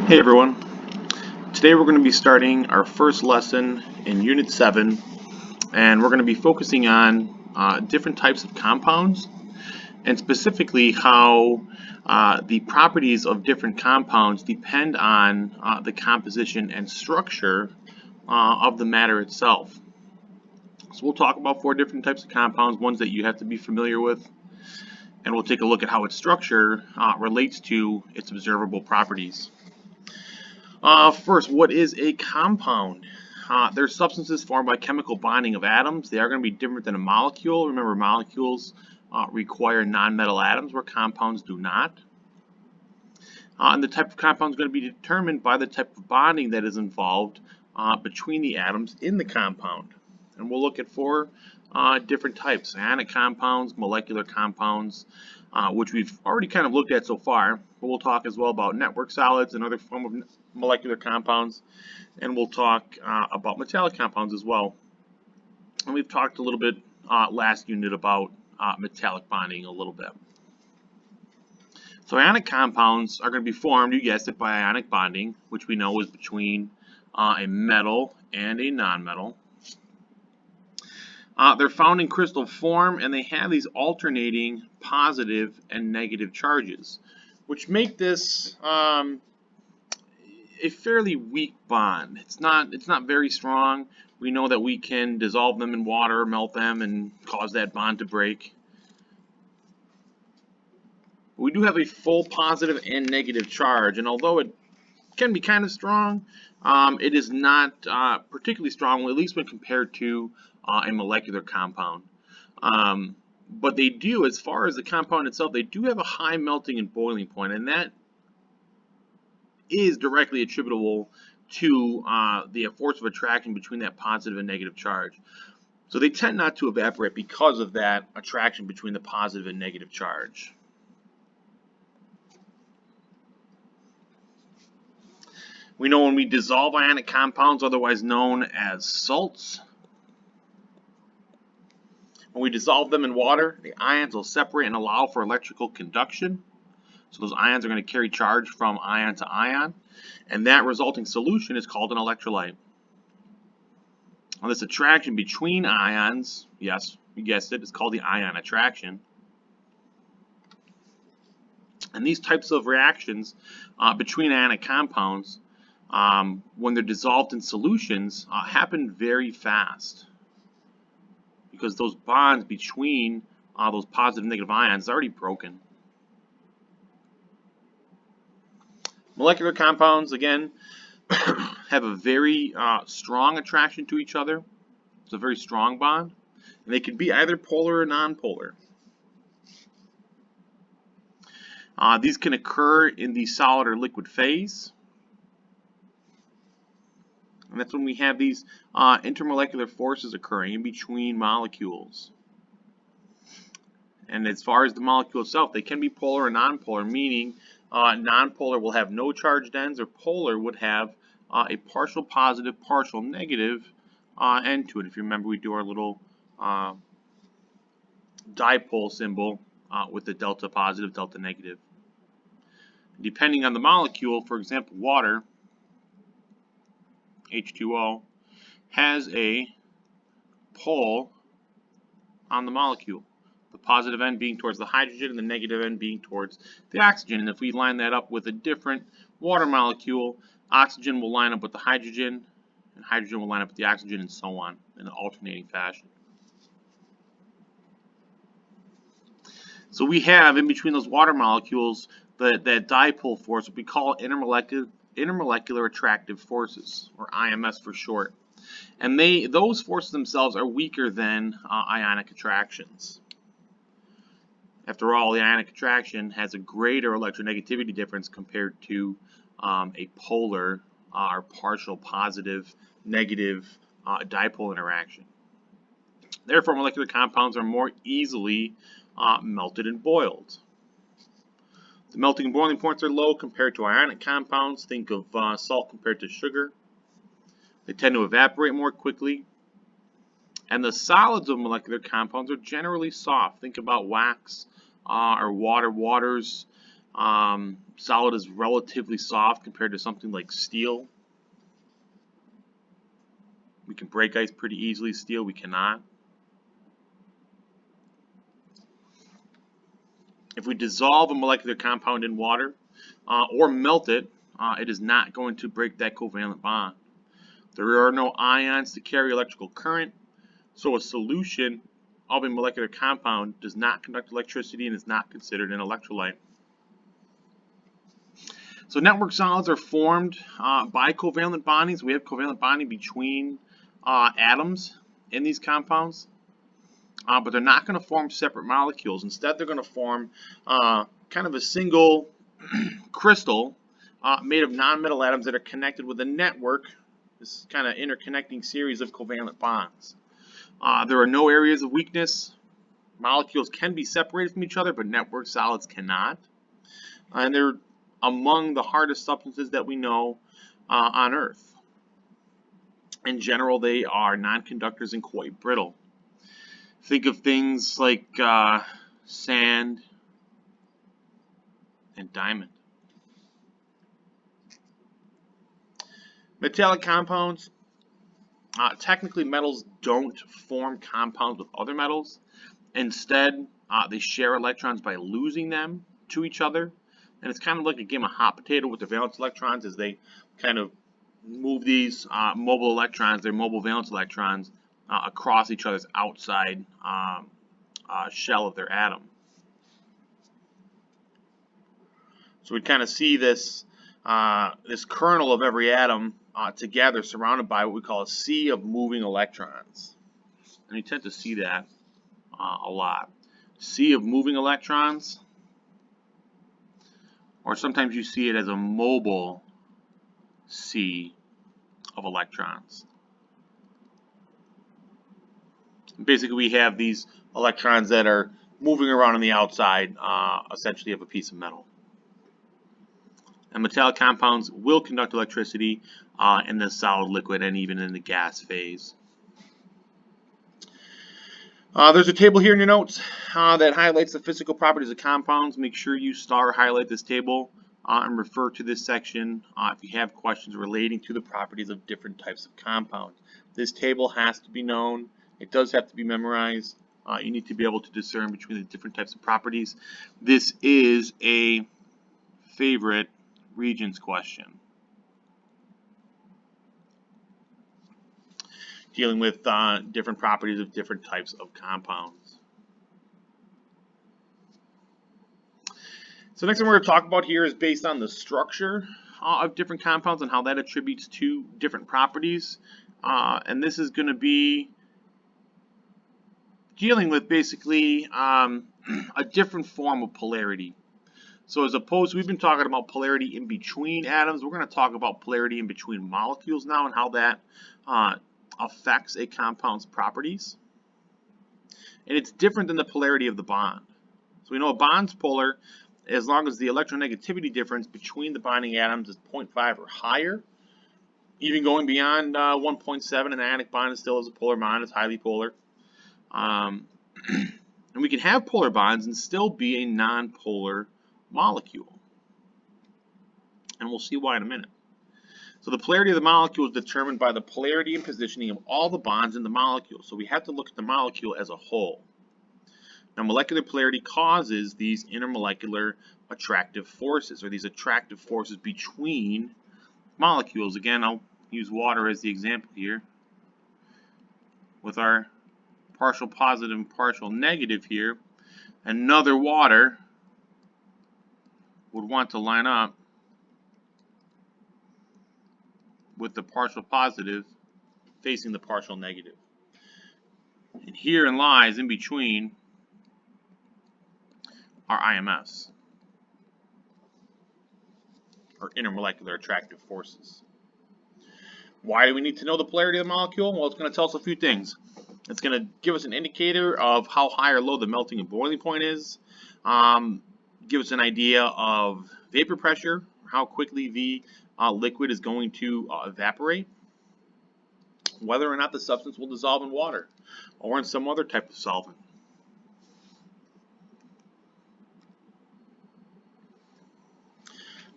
Hey everyone, today we're going to be starting our first lesson in Unit 7, and we're going to be focusing on different types of compounds, and specifically how the properties of different compounds depend on the composition and structure of the matter itself. So we'll talk about 4 different types of compounds, ones that you have to be familiar with, and we'll take a look at how its structure relates to its observable properties. First, what is a compound? They're substances formed by chemical bonding of atoms. They are going to be different than a molecule. Remember, molecules require nonmetal atoms where compounds do not. And the type of compound is going to be determined by the type of bonding that is involved between the atoms in the compound. And we'll look at 4 different types: ionic compounds, molecular compounds, which we've already kind of looked at so far. But we'll talk as well about network solids and other form of molecular compounds, and we'll talk about metallic compounds as well. And we've talked a little bit last unit about metallic bonding a little bit. So ionic compounds are going to be formed, you guessed it, by ionic bonding, which we know is between a metal and a nonmetal. They're found in crystal form, and they have these alternating positive and negative charges, which make this a fairly weak bond. It's not very strong. We know that we can dissolve them in water, melt them, and cause that bond to break. We do have a full positive and negative charge, and although it can be kind of strong, it is not particularly strong, at least when compared to a molecular compound. But they do, as far as the compound itself, they do have a high melting and boiling point, and that is directly attributable to the force of attraction between that positive and negative charge. So they tend not to evaporate because of that attraction between the positive and negative charge. We know when we dissolve ionic compounds, otherwise known as salts, when we dissolve them in water, the ions will separate and allow for electrical conduction. So those ions are going to carry charge from ion to ion, and that resulting solution is called an electrolyte. Now, this attraction between ions, yes, you guessed it, is called the ion attraction. And these types of reactions between ionic compounds, when they're dissolved in solutions, happen very fast, because those bonds between those positive and negative ions are already broken. Molecular compounds, again, have a very strong attraction to each other. It's a very strong bond, and they can be either polar or nonpolar. These can occur in the solid or liquid phase, and that's when we have these intermolecular forces occurring in between molecules. And as far as the molecule itself, they can be polar or nonpolar, meaning nonpolar will have no charged ends, or polar would have a partial positive, partial negative end to it. If you remember, we do our little dipole symbol with the delta positive, delta negative. Depending on the molecule, for example, water, H2O, has a pole on the molecule. The positive end being towards the hydrogen and the negative end being towards the oxygen. And if we line that up with a different water molecule, oxygen will line up with the hydrogen, and hydrogen will line up with the oxygen, and so on in an alternating fashion. So we have in between those water molecules that dipole force, what we call intermolecular attractive forces, or IMS for short. And those forces themselves are weaker than ionic attractions. After all, the ionic attraction has a greater electronegativity difference compared to a polar or partial positive negative dipole interaction. Therefore, molecular compounds are more easily melted and boiled. The melting and boiling points are low compared to ionic compounds. Think of salt compared to sugar. They tend to evaporate more quickly. And the solids of molecular compounds are generally soft. Think about wax or water. Water's Solid is relatively soft compared to something like steel. We can break ice pretty easily. Steel, we cannot. If we dissolve a molecular compound in water or melt it, it is not going to break that covalent bond. There are no ions to carry electrical current, so a solution of a molecular compound does not conduct electricity and is not considered an electrolyte. So network solids are formed by covalent bonding. So we have covalent bonding between atoms in these compounds, but they're not going to form separate molecules. Instead, they're going to form kind of a single crystal made of nonmetal atoms that are connected with a network, this kind of interconnecting series of covalent bonds. There are no areas of weakness. Molecules can be separated from each other, but network solids cannot. And they're among the hardest substances that we know on Earth. In general, they are non-conductors and quite brittle. Think of things like sand and diamond. Metallic compounds. Technically, metals don't form compounds with other metals. Instead, they share electrons by losing them to each other. And it's kind of like a game of hot potato with the valence electrons as they kind of move these mobile electrons, their mobile valence electrons, across each other's outside shell of their atom. So we kind of see this this kernel of every atom together, surrounded by what we call a sea of moving electrons. And you tend to see that a lot. Sea of moving electrons, or sometimes you see it as a mobile sea of electrons. Basically, we have these electrons that are moving around on the outside, essentially, of a piece of metal. And metallic compounds will conduct electricity in the solid, liquid, and even in the gas phase. There's a table here in your notes that highlights the physical properties of compounds. Make sure you highlight this table and refer to this section if you have questions relating to the properties of different types of compounds. This table has to be known. It does have to be memorized. You need to be able to discern between the different types of properties. This is a favorite Regents question, dealing with different properties of different types of compounds. So next thing we're going to talk about here is based on the structure of different compounds and how that attributes to different properties. And this is going to be dealing with basically a different form of polarity. So as opposed, we've been talking about polarity in between atoms. We're going to talk about polarity in between molecules now and how that affects a compound's properties. And it's different than the polarity of the bond. So we know a bond's polar as long as the electronegativity difference between the bonding atoms is 0.5 or higher. Even going beyond 1.7, an ionic bond still is a polar bond. It's highly polar. And we can have polar bonds and still be a nonpolar molecule. And we'll see why in a minute. So the polarity of the molecule is determined by the polarity and positioning of all the bonds in the molecule. So we have to look at the molecule as a whole. Now, molecular polarity causes these intermolecular attractive forces, or these attractive forces between molecules. Again, I'll use water as the example here. With our partial positive and partial negative here, another water would want to line up with the partial positive facing the partial negative. And herein lies in between our IMFs, or intermolecular attractive forces. Why do we need to know the polarity of the molecule? Well, it's going to tell us a few things. It's going to give us an indicator of how high or low the melting and boiling point is, give us an idea of vapor pressure, how quickly the liquid is going to evaporate, whether or not the substance will dissolve in water or in some other type of solvent.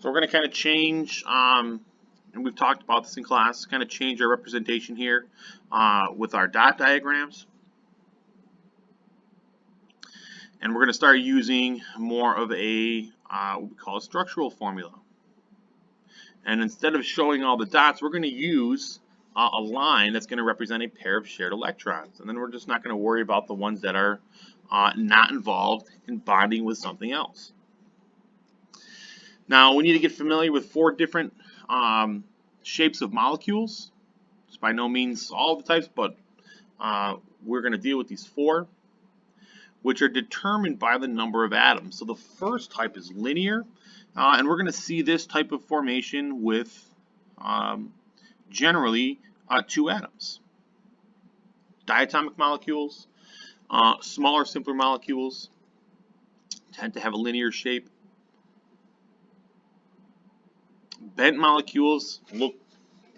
So we're going to kind of change, and we've talked about this in class, kind of change our representation here with our dot diagrams. And we're going to start using more of a what we call a structural formula. And instead of showing all the dots, we're going to use a line that's going to represent a pair of shared electrons. And then we're just not going to worry about the ones that are not involved in bonding with something else. Now, we need to get familiar with 4 different shapes of molecules. It's by no means all the types, but we're going to deal with these 4, which are determined by the number of atoms. So the first type is linear, and we're going to see this type of formation with generally 2 atoms. Diatomic molecules, smaller, simpler molecules tend to have a linear shape. Bent molecules look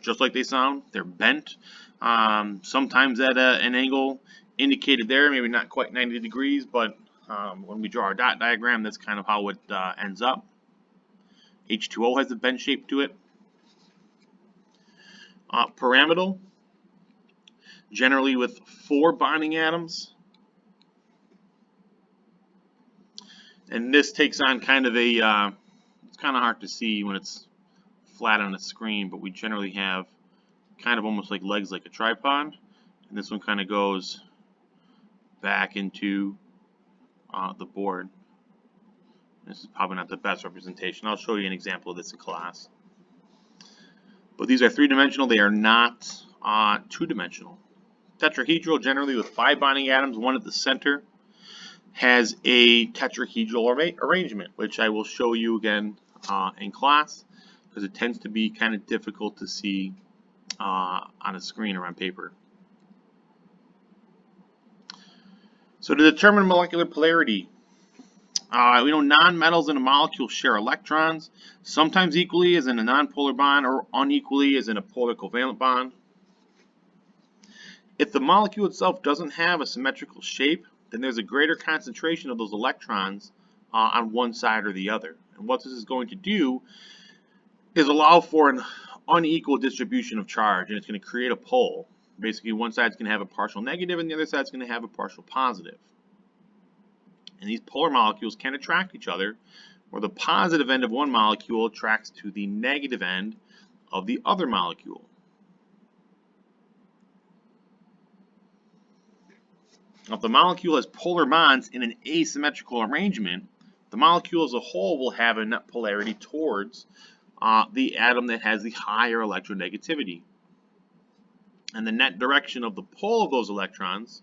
just like they sound. They're bent, sometimes at an angle indicated there, maybe not quite 90 degrees, but when we draw our dot diagram, that's kind of how it ends up. H2O has a bent shape to it. Pyramidal, generally with 4 bonding atoms. And this takes on kind of a, it's kind of hard to see when it's flat on the screen, but we generally have kind of almost like legs like a tripod. And this one kind of goes back into the board. This is probably not the best representation. I'll show you an example of this in class. But these are 3-dimensional. They are not 2-dimensional. Tetrahedral, generally with 5 bonding atoms, 1 at the center, has a tetrahedral arrangement, which I will show you again in class, because it tends to be kind of difficult to see on a screen or on paper. So to determine molecular polarity, we know nonmetals in a molecule share electrons, sometimes equally as in a nonpolar bond or unequally as in a polar covalent bond. If the molecule itself doesn't have a symmetrical shape, then there's a greater concentration of those electrons on one side or the other. And what this is going to do is allow for an unequal distribution of charge, and it's going to create a pole. Basically, one side's going to have a partial negative and the other side's going to have a partial positive. And these polar molecules can attract each other, where the positive end of one molecule attracts to the negative end of the other molecule. Now, if the molecule has polar bonds in an asymmetrical arrangement, the molecule as a whole will have a net polarity towards the atom that has the higher electronegativity. And the net direction of the pull of those electrons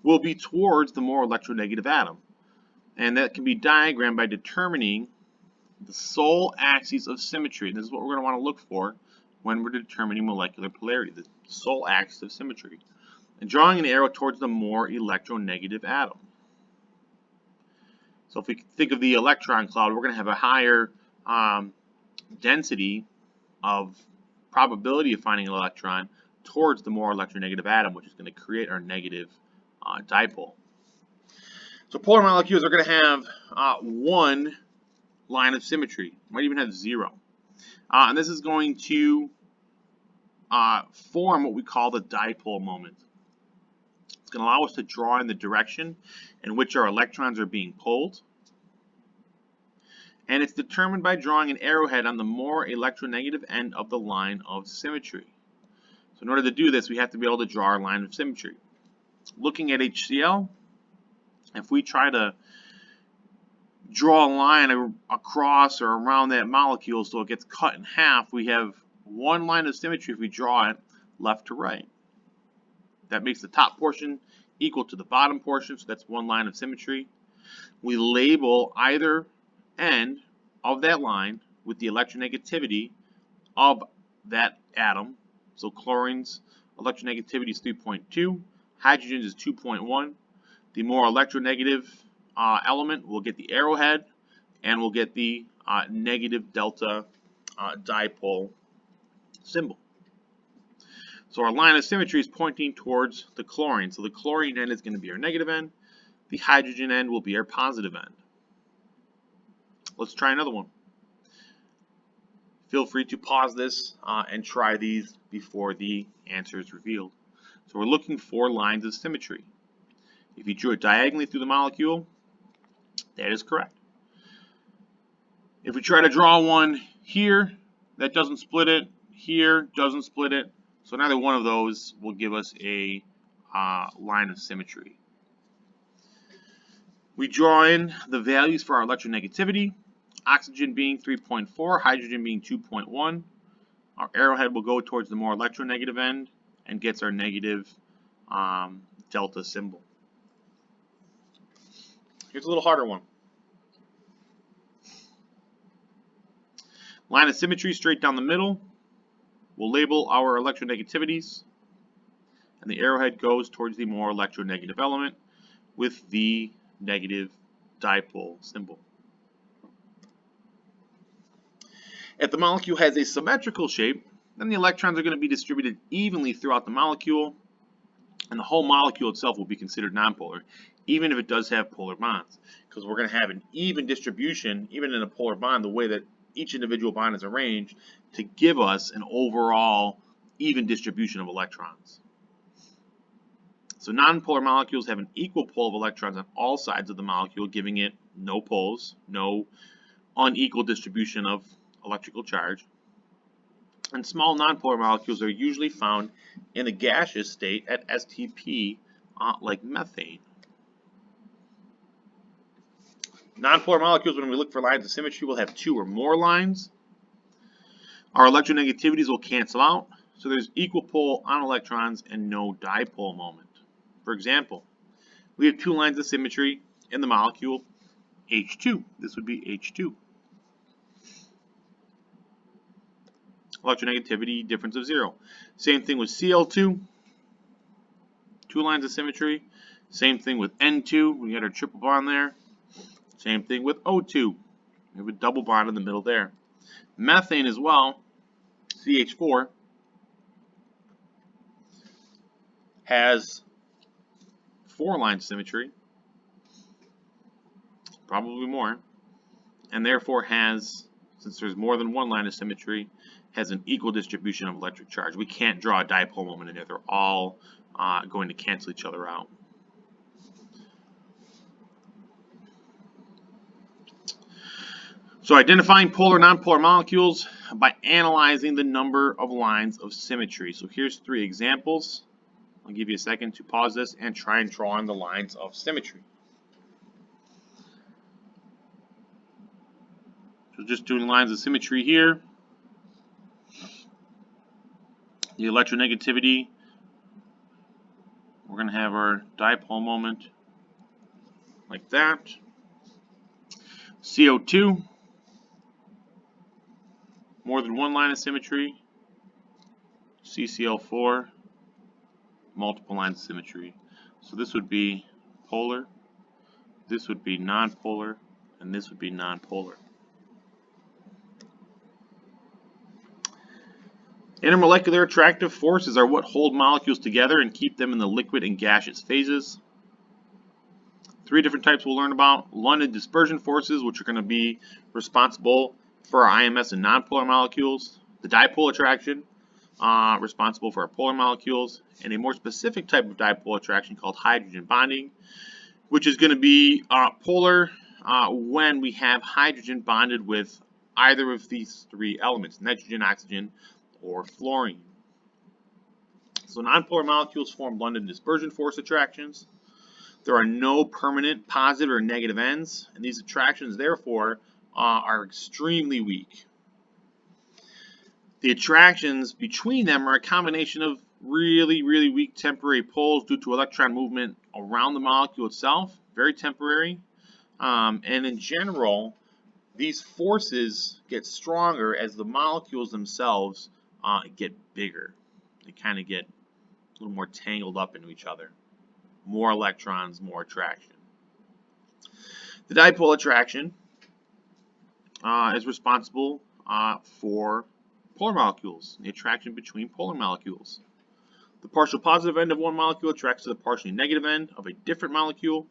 will be towards the more electronegative atom. And that can be diagrammed by determining the sole axis of symmetry. And this is what we're going to want to look for when we're determining molecular polarity, the sole axis of symmetry. And drawing an arrow towards the more electronegative atom. So if we think of the electron cloud, we're going to have a higher density of probability of finding an electron towards the more electronegative atom, which is going to create our negative dipole. So polar molecules are going to have 1 line of symmetry, might even have 0. And this is going to form what we call the dipole moment. It's going to allow us to draw in the direction in which our electrons are being pulled. And it's determined by drawing an arrowhead on the more electronegative end of the line of symmetry. So in order to do this, we have to be able to draw our line of symmetry. Looking at HCl, if we try to draw a line across or around that molecule so it gets cut in half, we have 1 line of symmetry if we draw it left to right. That makes the top portion equal to the bottom portion, so that's 1 line of symmetry. We label either end of that line with the electronegativity of that atom. So chlorine's electronegativity is 3.2, hydrogen's is 2.1. The more electronegative element will get the arrowhead, and we'll get the negative delta dipole symbol. So our line of symmetry is pointing towards the chlorine. So the chlorine end is going to be our negative end. The hydrogen end will be our positive end. Let's try another one. Feel free to pause this and try these before the answer is revealed. So we're looking for lines of symmetry. If you drew it diagonally through the molecule, that is correct. If we try to draw one here, that doesn't split it. Here doesn't split it. So neither one of those will give us a line of symmetry. We draw in the values for our electronegativity. Oxygen being 3.4, hydrogen being 2.1. Our arrowhead will go towards the more electronegative end and gets our negative delta symbol. Here's a little harder one. Line of symmetry straight down the middle. We'll label our electronegativities, and the arrowhead goes towards the more electronegative element with the negative dipole symbol. If the molecule has a symmetrical shape, then the electrons are going to be distributed evenly throughout the molecule, and the whole molecule itself will be considered nonpolar, even if it does have polar bonds, because we're going to have an even distribution, even in a polar bond, the way that each individual bond is arranged to give us an overall even distribution of electrons. So nonpolar molecules have an equal pull of electrons on all sides of the molecule, giving it no poles, no unequal distribution of electrical charge. And small nonpolar molecules are usually found in a gaseous state at STP, like methane. Nonpolar molecules, when we look for lines of symmetry, will have two or more lines. Our electronegativities will cancel out, so there's equal pull on electrons and no dipole moment. For example, we have two lines of symmetry in the molecule H2. This would be H2. Electronegativity difference of 0. Same thing with Cl2. Two lines of symmetry. Same thing with N2. We got our triple bond there. Same thing with O2. We have a double bond in the middle there. Methane as well, CH4, has 4 lines of symmetry, probably more, and therefore has, since there's more than one line of symmetry, has an equal distribution of electric charge. We can't draw a dipole moment in there. They're all going to cancel each other out. So identifying polar and nonpolar molecules by analyzing the number of lines of symmetry. So here's 3 examples. I'll give you a second to pause this and try and draw on the lines of symmetry. So just doing lines of symmetry here. The electronegativity, we're going to have our dipole moment like that. CO2, more than one line of symmetry. CCl4, multiple lines of symmetry. So this would be polar, this would be nonpolar, and this would be nonpolar. Intermolecular attractive forces are what hold molecules together and keep them in the liquid and gaseous phases. 3 different types we'll learn about. London dispersion forces, which are going to be responsible for our IMS and nonpolar molecules. The dipole attraction, responsible for our polar molecules. And a more specific type of dipole attraction called hydrogen bonding, which is going to be polar when we have hydrogen bonded with either of these 3 elements, nitrogen, oxygen, or fluorine. So nonpolar molecules form London dispersion force attractions. There are no permanent positive or negative ends, and these attractions therefore are extremely weak. The attractions between them are a combination of really weak temporary poles due to electron movement around the molecule itself, very temporary, and in general these forces get stronger as the molecules themselves get bigger. They kind of get a little more tangled up into each other. More electrons, more attraction. The dipole attraction is responsible for polar molecules, the attraction between polar molecules. The partial positive end of one molecule attracts to the partially negative end of a different molecule,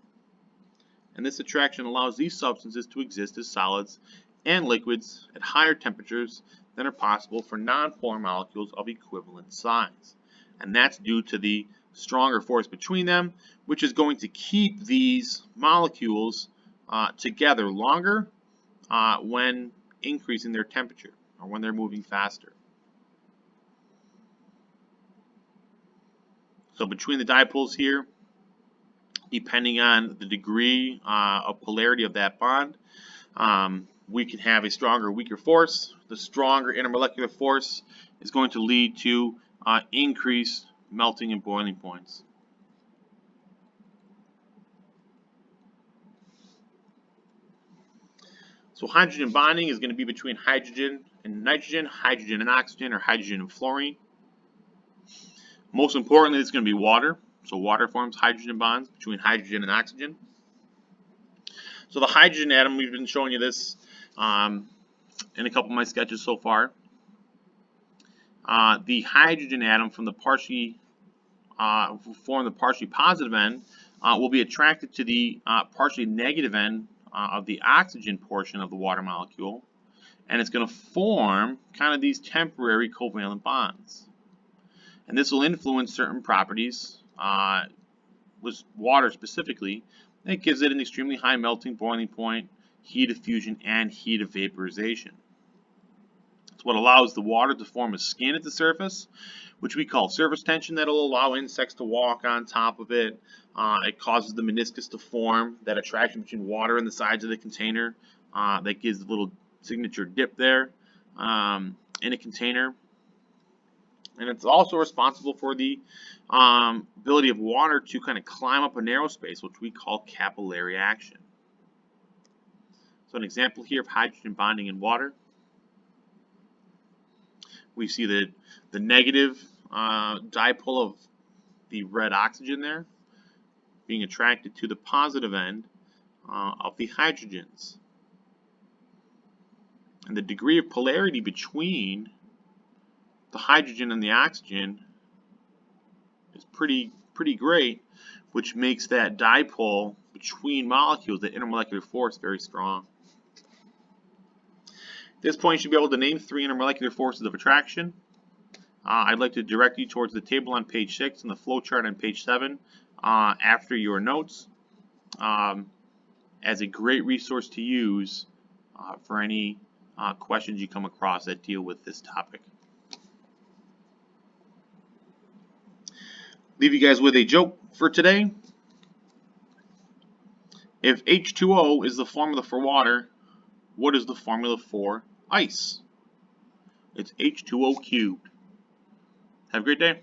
and this attraction allows these substances to exist as solids and liquids at higher temperatures than are possible for nonpolar molecules of equivalent size. And that's due to the stronger force between them, which is going to keep these molecules together longer when increasing their temperature or when they're moving faster. So between the dipoles here, depending on the degree of polarity of that bond, we can have a stronger or weaker force. The stronger intermolecular force is going to lead to increased melting and boiling points. So hydrogen bonding is going to be between hydrogen and nitrogen, hydrogen and oxygen, or hydrogen and fluorine. Most importantly, it's going to be water. So water forms hydrogen bonds between hydrogen and oxygen. So the hydrogen atom, we've been showing you this in a couple of my sketches so far. The hydrogen atom from the partially positive end will be attracted to the partially negative end of the oxygen portion of the water molecule, and it's going to form kind of these temporary covalent bonds. And this will influence certain properties with water specifically. And it gives it an extremely high melting boiling point, heat of fusion, and heat of vaporization. It's what allows the water to form a skin at the surface, which we call surface tension. That'll allow insects to walk on top of it. It causes the meniscus to form, that attraction between water and the sides of the container. That gives the little signature dip there in a container. And it's also responsible for the ability of water to kind of climb up a narrow space, which we call capillary action. So an example here of hydrogen bonding in water. We see the negative dipole of the red oxygen there being attracted to the positive end of the hydrogens. And the degree of polarity between the hydrogen and the oxygen is pretty great, which makes that dipole between molecules, the intermolecular force, very strong. At this point, you should be able to name 3 intermolecular forces of attraction. I'd like to direct you towards the table on page 6 and the flow chart on page 7 after your notes as a great resource to use for any questions you come across that deal with this topic. Leave you guys with a joke for today. If H2O is the formula for water, what is the formula for ice? It's H2O cubed. Have a great day.